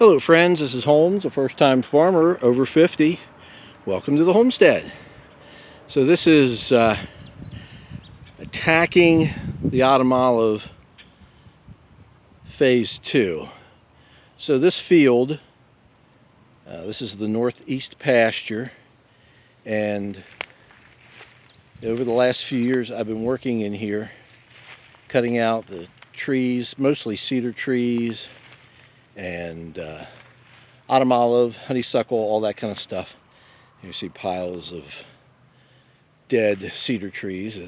Hello friends, this is Holmes, a first-time farmer over 50. Welcome to the homestead. So this is attacking the autumn olive phase 2. So this field, this is the northeast pasture, and over the last few years I've been working in here, cutting out the trees, mostly cedar trees, and autumn olive, honeysuckle, all that kind of stuff. You see piles of dead cedar trees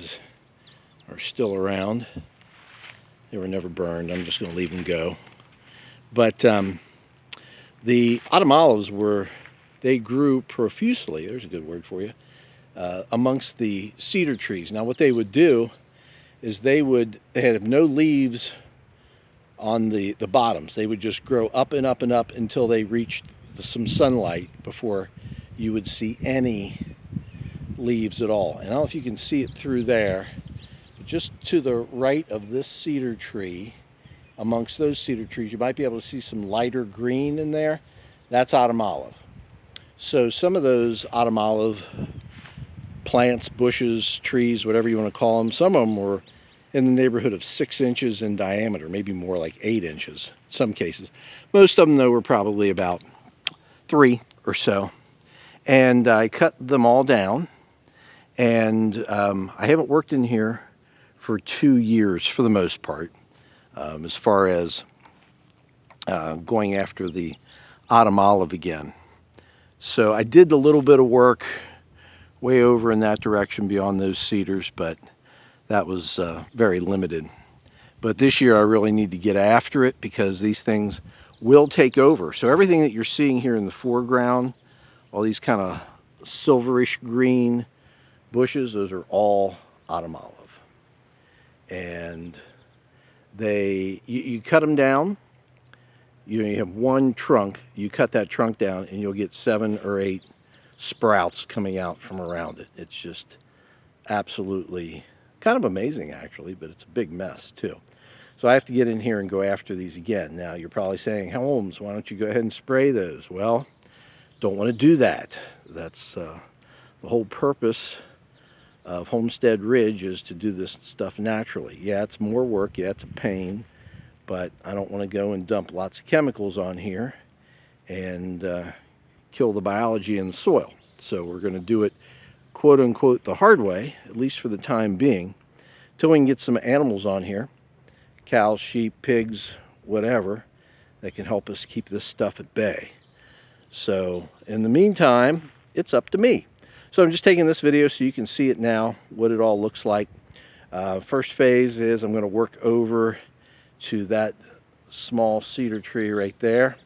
are still around. They were never burned. I'm just going to leave them go. But the autumn olives they grew profusely, there's a good word for you, amongst the cedar trees. Now what they would do is they had no leaves on the bottoms. They would just grow up and up and up until they reached some sunlight before you would see any leaves at all. And I don't know if you can see it through there, but just to the right of this cedar tree, amongst those cedar trees, you might be able to see some lighter green in there. That's autumn olive. So some of those autumn olive plants, bushes, trees, whatever you want to call them, some of them were in the neighborhood of 6 inches in diameter, maybe more, like 8 inches in some cases. Most of them, though, were probably about 3 or so. And I cut them all down, and I haven't worked in here for 2 years for the most part, as far as going after the autumn olive again. So I did a little bit of work way over in that direction beyond those cedars, but that was very limited. But this year I really need to get after it because these things will take over. So everything that you're seeing here in the foreground, all these kind of silverish green bushes, those are all autumn olive. And you cut them down. You have one trunk, you cut that trunk down and you'll get 7 or 8 sprouts coming out from around it. It's just absolutely kind of amazing, actually, but it's a big mess too. So I have to get in here and go after these again. Now you're probably saying, Holmes, why don't you go ahead and spray those? Well, don't want to do that. That's the whole purpose of Holmestead Ridge, is to do this stuff naturally. Yeah, it's more work, yeah, it's a pain, but I don't want to go and dump lots of chemicals on here and kill the biology in the soil. So we're going to do it, quote unquote, the hard way, at least for the time being, till we can get some animals on here, cows, sheep, pigs, whatever, that can help us keep this stuff at bay. So in the meantime, it's up to me. So I'm just taking this video so you can see it now, what it all looks like. First phase is I'm going to work over to that small cedar tree right there.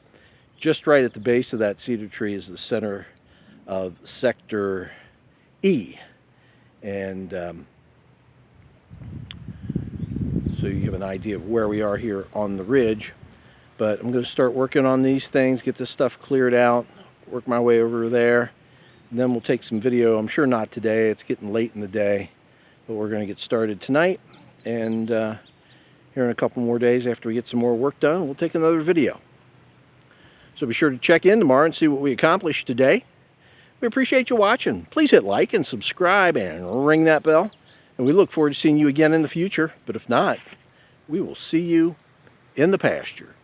Just right at the base of that cedar tree is the center of sector E, and so you have an idea of where we are here on the ridge. But I'm going to start working on these things, get this stuff cleared out, work my way over there, and then we'll take some video. I'm sure not today, it's getting late in the day, but we're going to get started tonight, and here in a couple more days after we get some more work done, we'll take another video. So be sure to check in tomorrow and see what we accomplished today. We appreciate you watching. Please hit like and subscribe and ring that bell. And we look forward to seeing you again in the future. But if not, we will see you in the pasture.